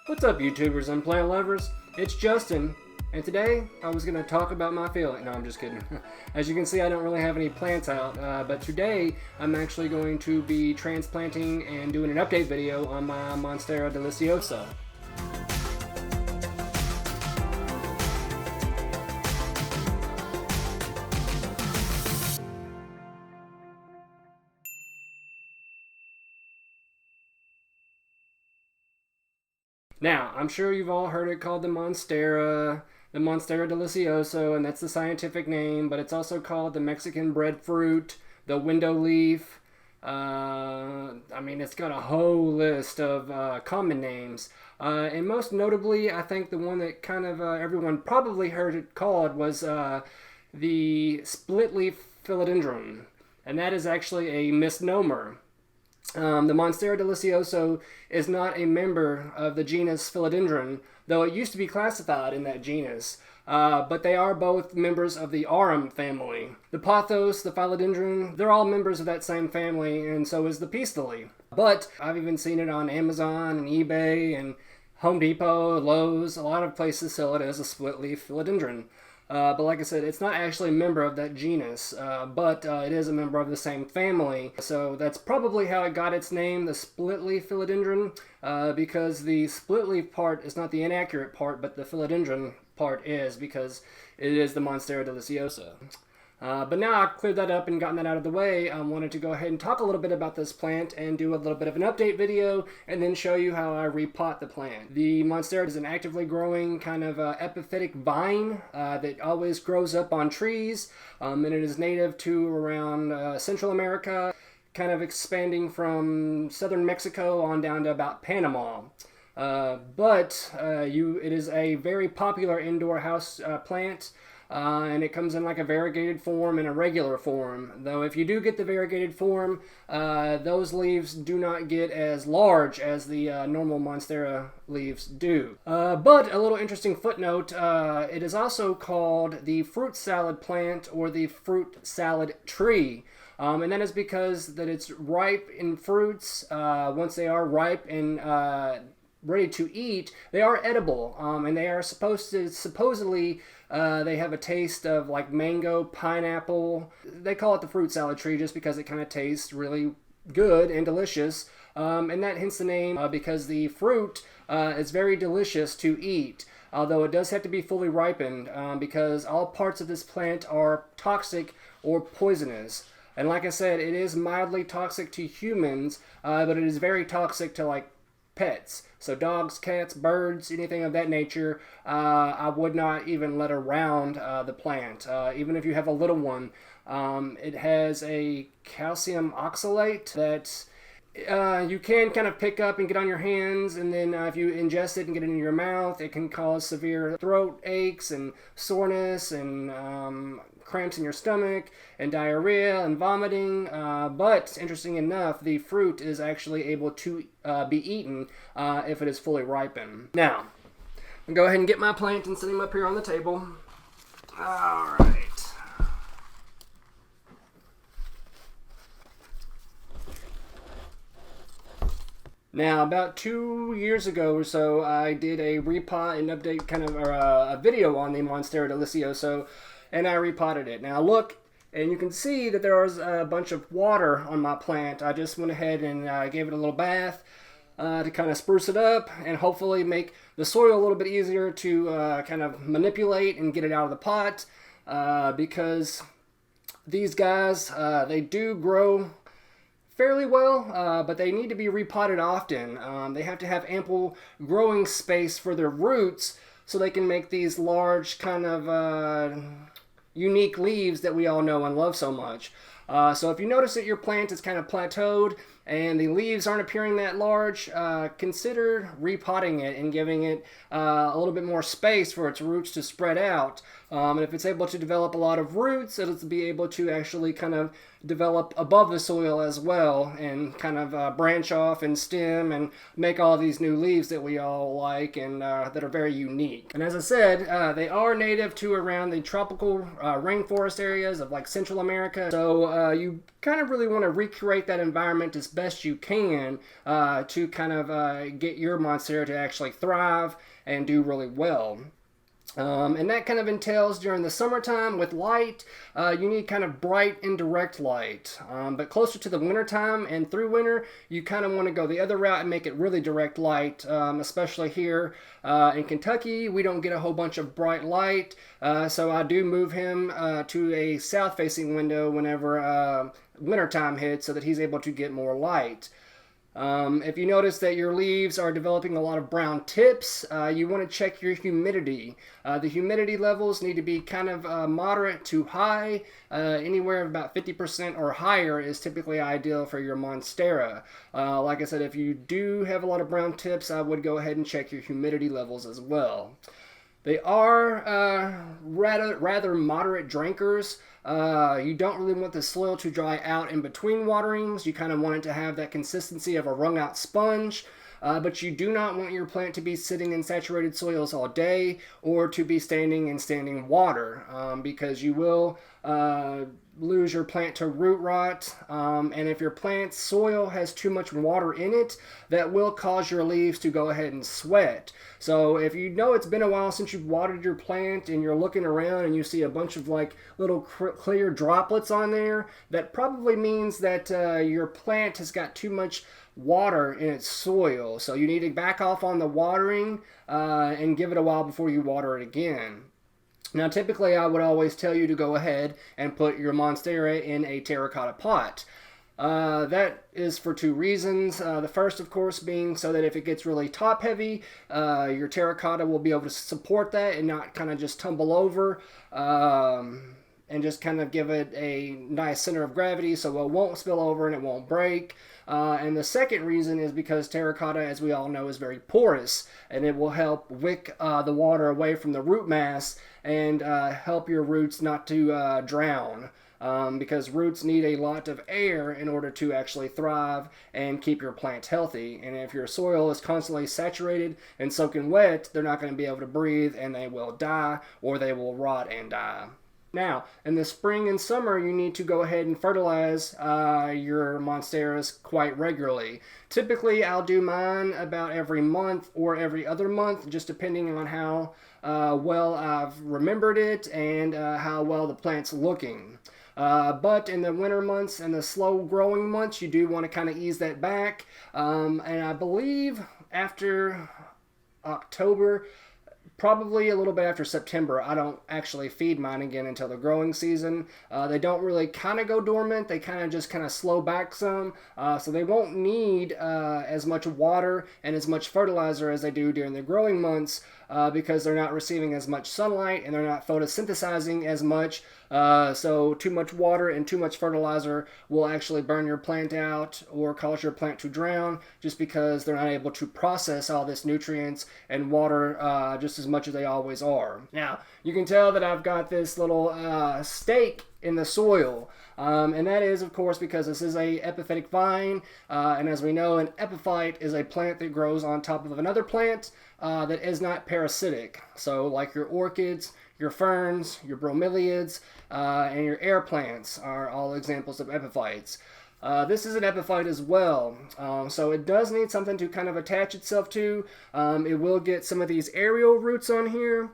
What's up, YouTubers and plant lovers? It's Justin, and today I was going to talk about my field. No, I'm just kidding. As you can see, I don't really have any plants out, but today I'm actually going to be transplanting and doing an update video on my Monstera Deliciosa. Now, I'm sure you've all heard it called the Monstera Deliciosa, and that's the scientific name, but it's also called the Mexican breadfruit, the window leaf. It's got a whole list of common names. And most notably, I think the one that kind of everyone probably heard it called was the split-leaf Philodendron, and that is actually a misnomer. The Monstera Deliciosa is not a member of the genus Philodendron, though it used to be classified in that genus. But they are both members of the arum family. The pothos, the philodendron, they're all members of that same family, and so is the peace lily. But I've even seen it on Amazon and eBay and Home Depot, Lowe's. A lot of places sell it as a split-leaf philodendron. But like I said, it's not actually a member of that genus, but it is a member of the same family. So that's probably how it got its name, the split-leaf philodendron, because the split-leaf part is not the inaccurate part, but the philodendron part is, because it is the Monstera Deliciosa. But now I've cleared that up and gotten that out of the way, I wanted to go ahead and talk a little bit about this plant and do a little bit of an update video and then show you how I repot the plant. The Monstera is an actively growing kind of epiphytic vine that always grows up on trees, and it is native to around Central America, kind of expanding from southern Mexico on down to about Panama. It is a very popular indoor house plant. And it comes in like a variegated form and a regular form. Though if you do get the variegated form, those leaves do not get as large as the normal Monstera leaves do. But a little interesting footnote, it is also called the fruit salad plant or the fruit salad tree. And that is because that it's ripe in fruits. Once they are ripe and ready to eat, they are edible, and they are supposedly they have a taste of like mango, pineapple. They call it the fruit salad tree just because it kind of tastes really good and delicious, and that hence the name because the fruit is very delicious to eat, although it does have to be fully ripened because all parts of this plant are toxic or poisonous. And like I said, it is mildly toxic to humans, but it is very toxic to like pets. So dogs, cats, birds, anything of that nature, I would not even let around the plant. Even if you have a little one, it has a calcium oxalate that you can kind of pick up and get on your hands, and then if you ingest it and get it in your mouth, it can cause severe throat aches and soreness and cramps in your stomach and diarrhea and vomiting. But interesting enough, the fruit is actually able to be eaten if it is fully ripened. Now, I'll go ahead and get my plant and set him up here on the table. All right. Now, about 2 years ago or so, I did a repot and update kind of a video on the Monstera Deliciosa, and I repotted it. Now look, and you can see that there was a bunch of water on my plant. I just went ahead and gave it a little bath to kind of spruce it up and hopefully make the soil a little bit easier to kind of manipulate and get it out of the pot, because these guys, they do grow fairly well, but they need to be repotted often. They have to have ample growing space for their roots so they can make these large kind of unique leaves that we all know and love so much. So if you notice that your plant is kind of plateaued and the leaves aren't appearing that large, consider repotting it and giving it a little bit more space for its roots to spread out. And if it's able to develop a lot of roots, it'll be able to actually kind of develop above the soil as well and kind of branch off and stem and make all these new leaves that we all like and that are very unique. And as I said, they are native to around the tropical rainforest areas of like Central America. So you kind of really want to recreate that environment as best you can to kind of get your Monstera to actually thrive and do really well. And that kind of entails during the summertime with light, you need kind of bright and direct light. But closer to the wintertime and through winter, you kind of want to go the other route and make it really direct light, especially here in Kentucky. We don't get a whole bunch of bright light, so I do move him to a south-facing window whenever wintertime hits so that he's able to get more light. If you notice that your leaves are developing a lot of brown tips, you want to check your humidity. The humidity levels need to be kind of moderate to high. Anywhere about 50% or higher is typically ideal for your Monstera. Like I said, if you do have a lot of brown tips, I would go ahead and check your humidity levels as well. They are rather moderate drinkers. You don't really want the soil to dry out in between waterings. You kind of want it to have that consistency of a wrung out sponge. But you do not want your plant to be sitting in saturated soils all day or to be standing in standing water because you will lose your plant to root rot. And if your plant's soil has too much water in it, that will cause your leaves to go ahead and sweat. So if you know it's been a while since you've watered your plant and you're looking around and you see a bunch of like little clear droplets on there, that probably means that your plant has got too much water in its soil. So you need to back off on the watering and give it a while before you water it again. Now, typically, I would always tell you to go ahead and put your Monstera in a terracotta pot. That is for two reasons. The first, of course, being so that if it gets really top heavy, your terracotta will be able to support that and not kind of just tumble over and just kind of give it a nice center of gravity so it won't spill over and it won't break. And the second reason is because terracotta, as we all know, is very porous, and it will help wick the water away from the root mass and help your roots not to drown. Because roots need a lot of air in order to actually thrive and keep your plant healthy. And if your soil is constantly saturated and soaking wet, they're not going to be able to breathe and they will die or they will rot and die. Now, in the spring and summer, you need to go ahead and fertilize your Monsteras quite regularly. Typically, I'll do mine about every month or every other month, just depending on how well I've remembered it and how well the plant's looking. But in the winter months and the slow growing months, you do want to kind of ease that back. And I believe after October, probably a little bit after September, I don't actually feed mine again until the growing season. They don't really kind of go dormant. They kind of slow back some. So they won't need as much water and as much fertilizer as they do during the growing months because they're not receiving as much sunlight and they're not photosynthesizing as much. So too much water and too much fertilizer will actually burn your plant out or cause your plant to drown just because they're not able to process all this nutrients and water just as much as they always are. Now, you can tell that I've got this little stake in the soil. And that is, of course, because this is a epiphytic vine. And as we know, an epiphyte is a plant that grows on top of another plant that is not parasitic. So like your orchids, your ferns, your bromeliads, and your air plants are all examples of epiphytes. This is an epiphyte as well, so it does need something to kind of attach itself to. It will get some of these aerial roots on here.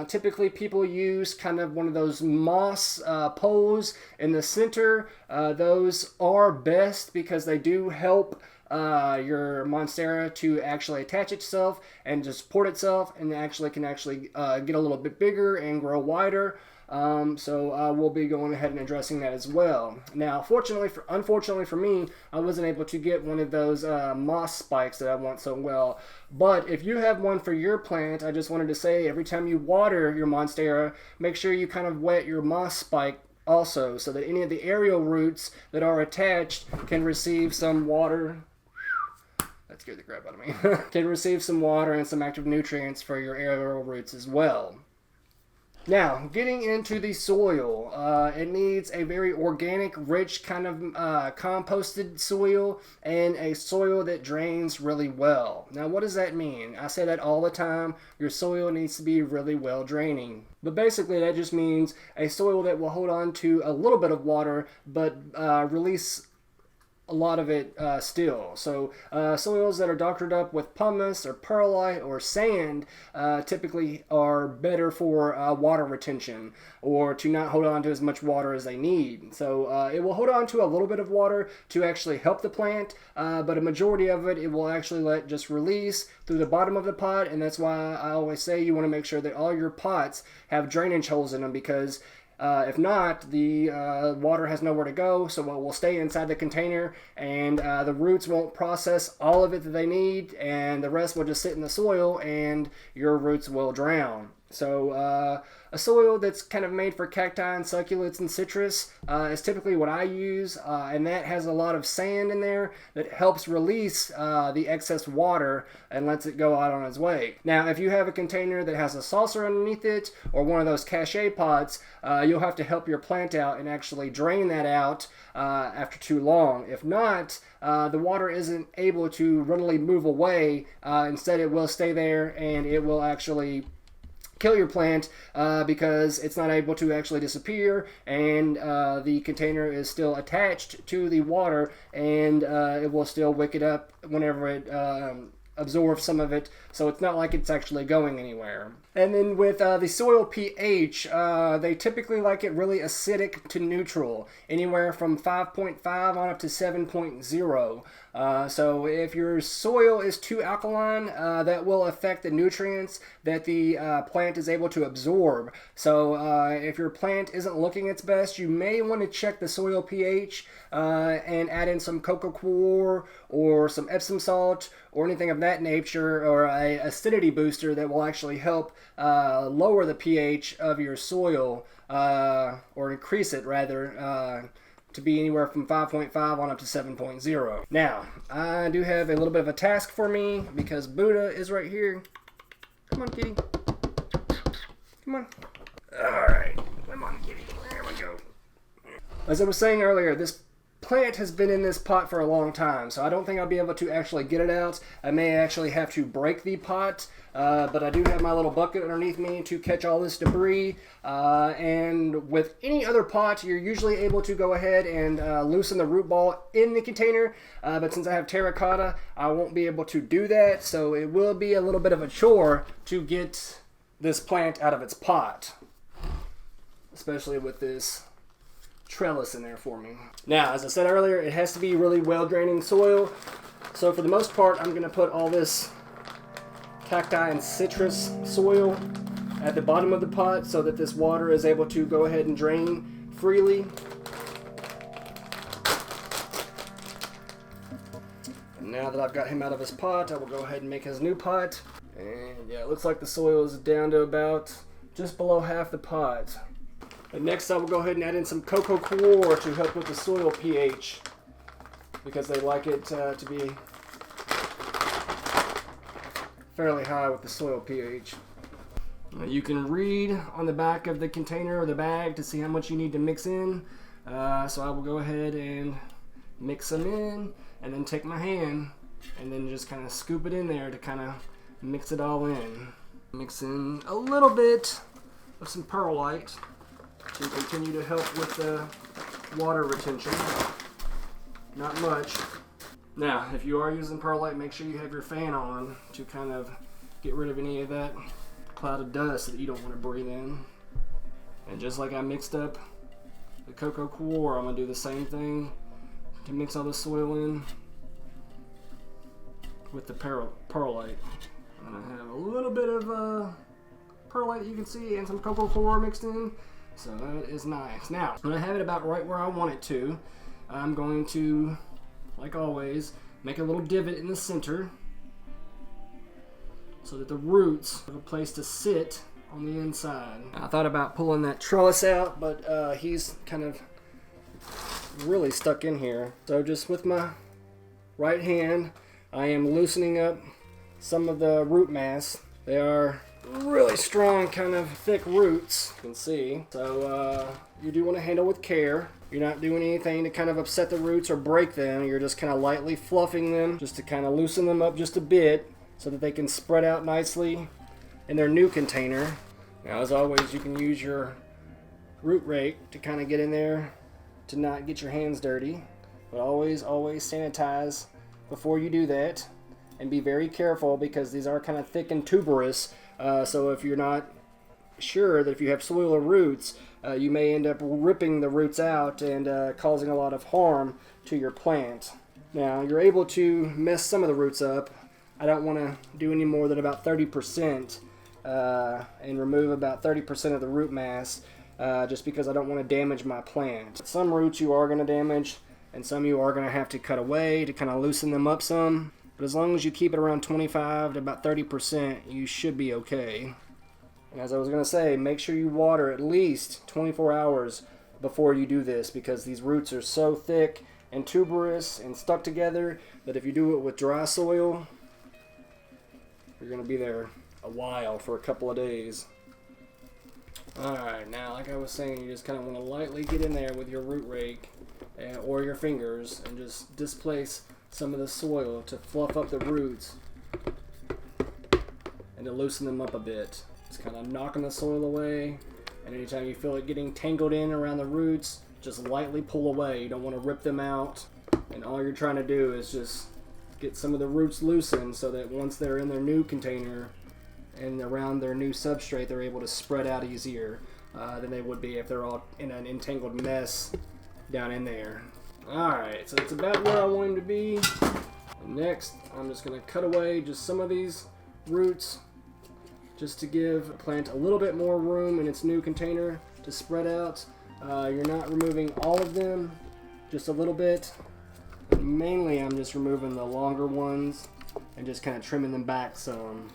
Typically people use kind of one of those moss poles in the center. Those are best because they do help your Monstera to actually attach itself and to support itself and can actually get a little bit bigger and grow wider. So we'll be going ahead and addressing that as well. Now, unfortunately for me, I wasn't able to get one of those moss spikes that I want so well. But if you have one for your plant, I just wanted to say every time you water your Monstera, make sure you kind of wet your moss spike also so that any of the aerial roots that are attached can receive some water. That scared the crap out of me. Can receive some water and some active nutrients for your aerial roots as well. Now, getting into the soil, it needs a very organic, rich kind of composted soil and a soil that drains really well. Now, what does that mean? I say that all the time. Your soil needs to be really well draining. But basically, that just means a soil that will hold on to a little bit of water, but release a lot of it still. So soils that are doctored up with pumice or perlite or sand typically are better for water retention, or to not hold on to as much water as they need. So it will hold on to a little bit of water to actually help the plant, but a majority of it will actually let just release through the bottom of the pot. And that's why I always say you want to make sure that all your pots have drainage holes in them, because if not, the water has nowhere to go, so it will stay inside the container, and the roots won't process all of it that they need, and the rest will just sit in the soil, and your roots will drown. So a soil that's kind of made for cacti and succulents and citrus is typically what I use, and that has a lot of sand in there that helps release the excess water and lets it go out on its way. Now, if you have a container that has a saucer underneath it, or one of those cachet pots, you'll have to help your plant out and actually drain that out after too long. If not, the water isn't able to readily move away. Instead, it will stay there, and it will actually kill your plant because it's not able to actually disappear, and the container is still attached to the water, and it will still wick it up whenever it absorbs some of it, so it's not like it's actually going anywhere. And then with the soil pH, they typically like it really acidic to neutral, anywhere from 5.5 on up to 7.0. So if your soil is too alkaline, that will affect the nutrients that the plant is able to absorb. So if your plant isn't looking its best, you may want to check the soil pH and add in some cocoa coir or some Epsom salt or anything of that nature, or a acidity booster that will actually help lower the pH of your soil, or increase it rather, to be anywhere from 5.5 on up to 7.0. Now, I do have a little bit of a task for me, because Buddha is right here. Come on, kitty. Come on. Alright, come on, kitty. There we go. As I was saying earlier, this plant has been in this pot for a long time, so I don't think I'll be able to actually get it out. I may actually have to break the pot, but I do have my little bucket underneath me to catch all this debris. And with any other pot, you're usually able to go ahead and loosen the root ball in the container, but since I have terracotta, I won't be able to do that, so it will be a little bit of a chore to get this plant out of its pot, especially with this trellis in there for me. Now, as I said earlier, it has to be really well draining soil, so for the most part I'm going to put all this cacti and citrus soil at the bottom of the pot so that this water is able to go ahead and drain freely. And now that I've got him out of his pot, I will go ahead and make his new pot. And yeah, it looks like the soil is down to about just below half the pot. And next I will go ahead and add in some cocoa coir to help with the soil pH, because they like it to be fairly high with the soil pH. You can read on the back of the container or the bag to see how much you need to mix in. So I will go ahead and mix them in, and then take my hand and then just kind of scoop it in there to kind of mix it all in. Mix in a little bit of some perlite to continue to help with the water retention. Not much. Now, if you are using perlite, make sure you have your fan on to kind of get rid of any of that cloud of dust that you don't want to breathe in. And just like I mixed up the cocoa coir, I'm going to do the same thing to mix all the soil in with the perlite. And I have a little bit of perlite you can see, and some cocoa coir mixed in. So that is nice. Now, when I have it about right where I want it to, I'm going to, like always, make a little divot in the center so that the roots have a place to sit on the inside. I thought about pulling that trellis out, but he's kind of really stuck in here. So just with my right hand, I am loosening up some of the root mass. They are really strong, kind of thick roots, you can see. So you do want to handle with care. You're not doing anything to kind of upset the roots or break them. You're just kind of lightly fluffing them just to kind of loosen them up just a bit so that they can spread out nicely in their new container. Now, as always, you can use your root rake to kind of get in there to not get your hands dirty. But always sanitize before you do that. And be very careful because these are kind of thick and tuberous. So if you're not sure that if you have soil or roots, you may end up ripping the roots out and causing a lot of harm to your plant. Now, you're able to mess some of the roots up. I don't want to do any more than about 30% and remove about 30% of the root mass just because I don't want to damage my plant. Some roots you are going to damage and some you are going to have to cut away to kind of loosen them up some. But as long as you keep it around 25 to about 30%, you should be okay. And as I was going to say, make sure you water at least 24 hours before you do this because these roots are so thick and tuberous and stuck together that if you do it with dry soil, you're going to be there a while for a couple of days. Alright, now like I was saying, you just kind of want to lightly get in there with your root rake or your fingers and just displace some of the soil to fluff up the roots and to loosen them up a bit. Just kind of knocking the soil away, and anytime you feel it getting tangled in around the roots, just lightly pull away. You don't want to rip them out, and all you're trying to do is just get some of the roots loosened so that once they're in their new container and around their new substrate, they're able to spread out easier than they would be if they're all in an entangled mess down in there. Alright, so that's about where I want him to be. And next, I'm just going to cut away just some of these roots just to give the plant a little bit more room in its new container to spread out. You're not removing all of them, just a little bit. Mainly I'm just removing the longer ones and just kind of trimming them back some.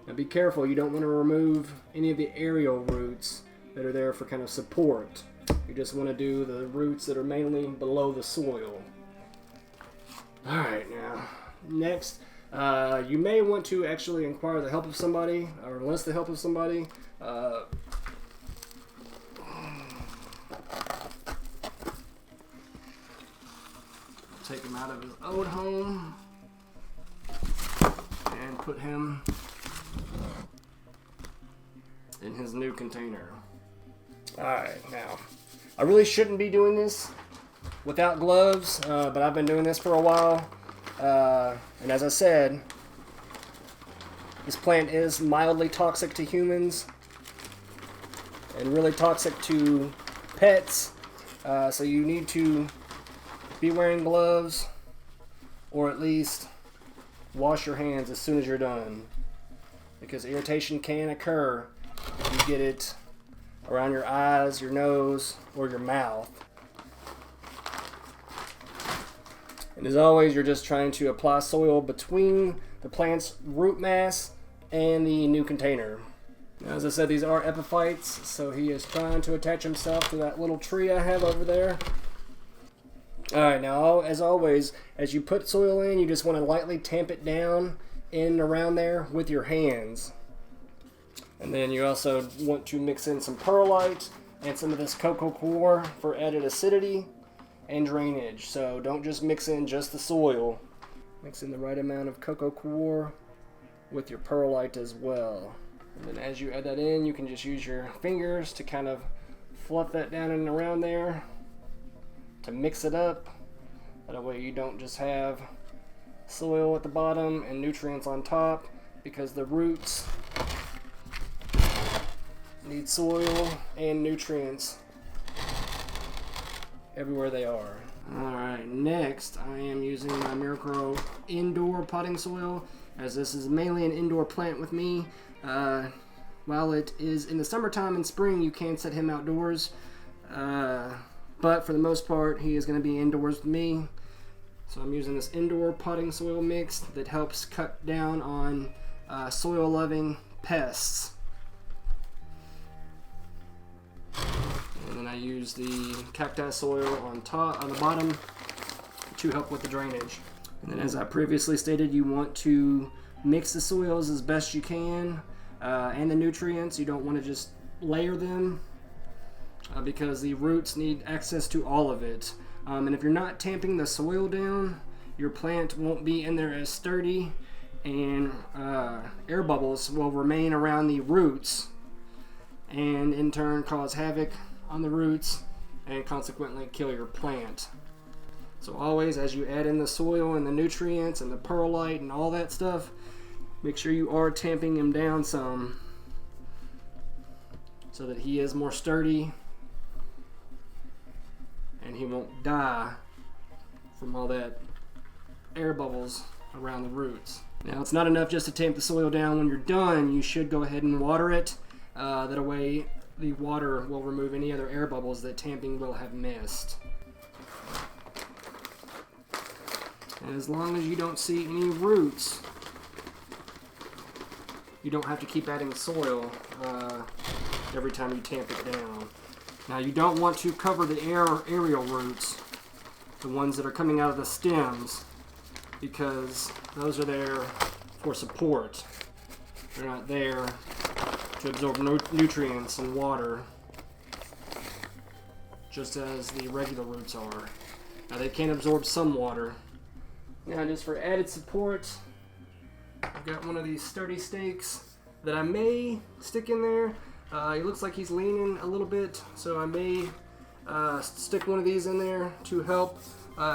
Now be careful, you don't want to remove any of the aerial roots that are there for kind of support. You just want to do the roots that are mainly below the soil. Alright, now next, you may want to actually inquire the help of somebody or enlist the help of somebody. Take him out of his old home and put him in his new container. Alright, now I really shouldn't be doing this without gloves, but I've been doing this for a while. And as I said, this plant is mildly toxic to humans and really toxic to pets. So you need to be wearing gloves or at least wash your hands as soon as you're done because irritation can occur if you get it around your eyes, your nose, or your mouth. And as always, you're just trying to apply soil between the plant's root mass and the new container. Now, as I said, these are epiphytes, so he is trying to attach himself to that little tree I have over there. Alright, now as always, as you put soil in, you just want to lightly tamp it down in and around there with your hands. And then you also want to mix in some perlite and some of this cocoa coir for added acidity and drainage. So don't just mix in just the soil. Mix in the right amount of cocoa coir with your perlite as well. And then as you add that in, you can just use your fingers to kind of fluff that down and around there to mix it up. That way you don't just have soil at the bottom and nutrients on top, because the roots need soil and nutrients everywhere they are. Alright, next I am using my Miracle indoor potting soil, as this is mainly an indoor plant with me. While it is in the summertime and spring, you can set him outdoors. But for the most part, he is going to be indoors with me. So I'm using this indoor potting soil mix that helps cut down on soil-loving pests. And then I use the cacti soil on the bottom to help with the drainage. And then, as I previously stated, you want to mix the soils as best you can. and the nutrients. You don't want to just layer them because the roots need access to all of it. And if you're not tamping the soil down, your plant won't be in there as sturdy, and air bubbles will remain around the roots and in turn cause havoc on the roots and consequently kill your plant. So always, as you add in the soil and the nutrients and the perlite and all that stuff, make sure you are tamping him down some so that he is more sturdy and he won't die from all that air bubbles around the roots. Now, it's not enough just to tamp the soil down. When you're done, you should go ahead and water it. That way the water will remove any other air bubbles that tamping will have missed. And as long as you don't see any roots, you don't have to keep adding soil every time you tamp it down. Now, you don't want to cover the aerial roots, the ones that are coming out of the stems, because those are there for support. They're not there to absorb nutrients and water, just as the regular roots are. Now, they can absorb some water. Now, just for added support, I've got one of these sturdy stakes that I may stick in there. It looks like he's leaning a little bit, so I may stick one of these in there to help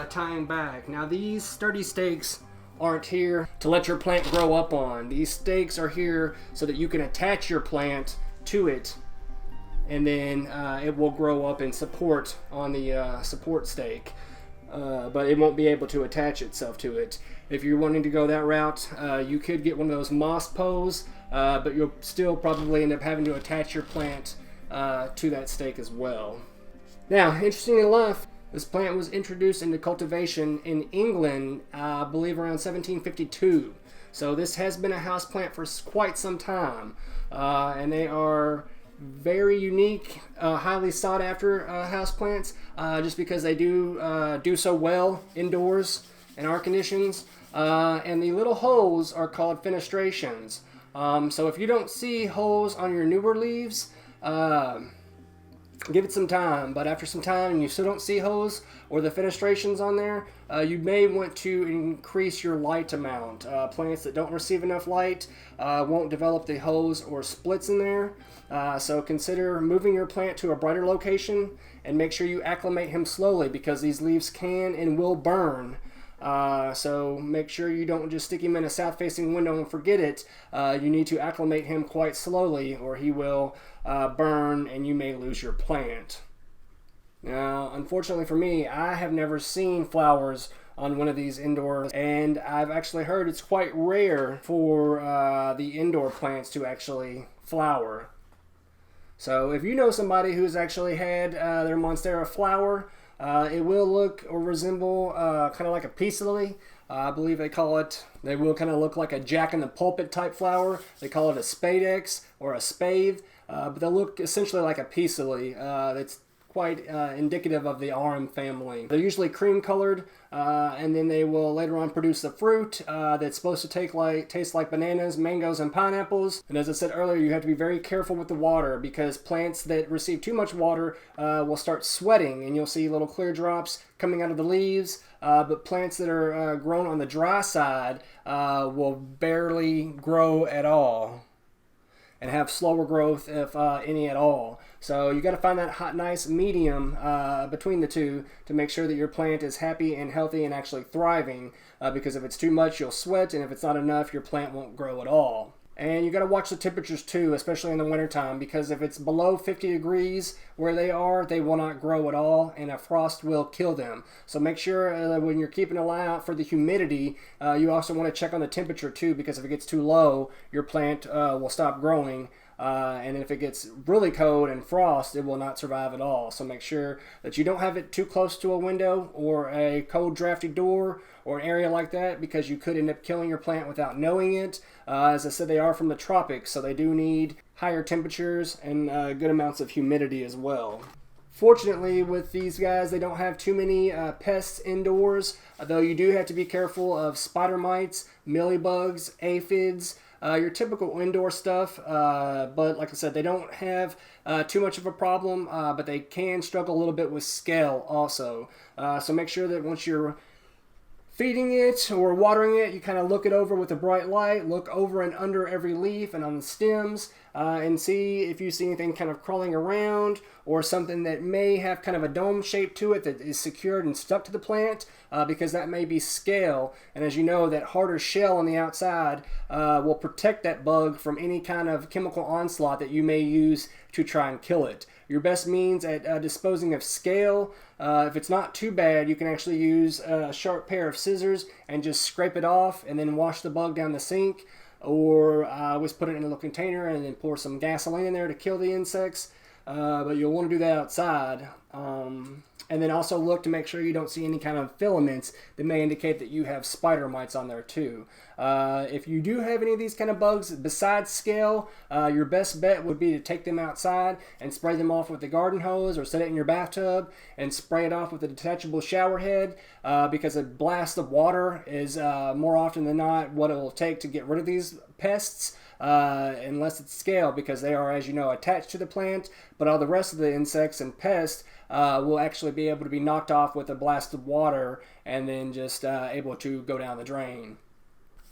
tying back. Now, these sturdy stakes aren't here to let your plant grow up on. These stakes are here so that you can attach your plant to it, and then it will grow up and support on the support stake. But it won't be able to attach itself to it. If you're wanting to go that route, you could get one of those moss poles, but you'll still probably end up having to attach your plant to that stake as well. Now, interestingly enough, this plant was introduced into cultivation in England, I believe around 1752. So this has been a house plant for quite some time, and they are very unique, highly sought after house plants, just because they do so well indoors in our conditions. And the little holes are called fenestrations. So if you don't see holes on your newer leaves, give it some time. But after some time and you still don't see holes or the fenestrations on there, you may want to increase your light amount. Plants that don't receive enough light won't develop the holes or splits in there. So consider moving your plant to a brighter location and make sure you acclimate him slowly, because these leaves can and will burn. So make sure you don't just stick him in a south-facing window and forget it. You need to acclimate him quite slowly, or he will burn and you may lose your plant. Now, unfortunately for me, I have never seen flowers on one of these indoors, and I've actually heard it's quite rare for the indoor plants to actually flower. So if you know somebody who's actually had their Monstera flower, it will look or resemble kind of like a peace lily. I believe they call it, they will kind of look like a jack-in-the-pulpit type flower. They call it a spadex or a spathe, but they'll look essentially like a peace lily. That's quite indicative of the arum family. They're usually cream colored, and then they will later on produce the fruit that's supposed to taste like bananas, mangoes, and pineapples. And as I said earlier, you have to be very careful with the water, because plants that receive too much water will start sweating, and you'll see little clear drops coming out of the leaves. But plants that are grown on the dry side will barely grow at all and have slower growth, if any at all. So you got to find that nice medium between the two to make sure that your plant is happy and healthy and actually thriving, because if it's too much, you'll sweat, and if it's not enough, your plant won't grow at all. And you got to watch the temperatures too, especially in the wintertime, because if it's below 50 degrees where they are, they will not grow at all, and a frost will kill them. So make sure when you're keeping an eye out for the humidity, you also want to check on the temperature too, because if it gets too low, your plant will stop growing. And if it gets really cold and frost, it will not survive at all. So make sure that you don't have it too close to a window or a cold, drafty door or an area like that, because you could end up killing your plant without knowing it. As I said, they are from the tropics, so they do need higher temperatures and good amounts of humidity as well. Fortunately, with these guys, they don't have too many pests indoors, though you do have to be careful of spider mites, mealybugs, aphids, your typical indoor stuff, but like I said, they don't have too much of a problem, but they can struggle a little bit with scale also. So make sure that once you're feeding it or watering it, you kind of look it over with a bright light, look over and under every leaf and on the stems, and see if you see anything kind of crawling around or something that may have kind of a dome shape to it that is secured and stuck to the plant, because that may be scale. And as you know, that harder shell on the outside will protect that bug from any kind of chemical onslaught that you may use to try and kill it. Your best means at disposing of scale, if it's not too bad, you can actually use a sharp pair of scissors and just scrape it off and then wash the bug down the sink, or always put it in a little container and then pour some gasoline in there to kill the insects. But you'll want to do that outside. And then also look to make sure you don't see any kind of filaments that may indicate that you have spider mites on there too. If you do have any of these kind of bugs besides scale, your best bet would be to take them outside and spray them off with the garden hose, or set it in your bathtub and spray it off with a detachable shower head, because a blast of water is more often than not what it will take to get rid of these pests. Unless it's scale, because they are, as you know, attached to the plant, but all the rest of the insects and pests will actually be able to be knocked off with a blast of water and then just able to go down the drain.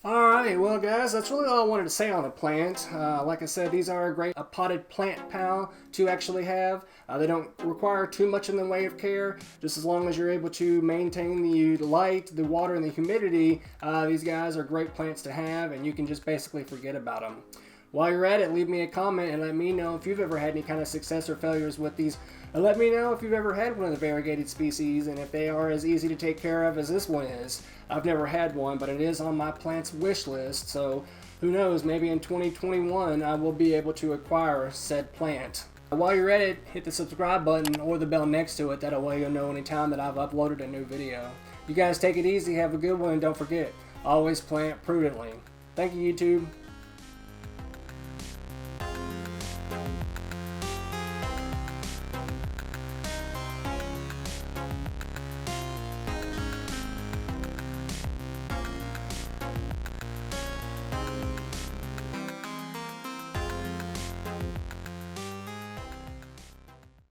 Alright, well guys, that's really all I wanted to say on the plant. Like I said, these are a great potted plant pal to actually have. They don't require too much in the way of care. Just as long as you're able to maintain the light, the water, and the humidity, these guys are great plants to have, and you can just basically forget about them. While you're at it, leave me a comment and let me know if you've ever had any kind of success or failures with these. And let me know if you've ever had one of the variegated species and if they are as easy to take care of as this one is. I've never had one, but it is on my plant's wish list, so who knows, maybe in 2021 I will be able to acquire said plant. While you're at it, hit the subscribe button or the bell next to it. That way you'll know anytime that I've uploaded a new video. You guys take it easy, have a good one, and don't forget, always plant prudently. Thank you, YouTube.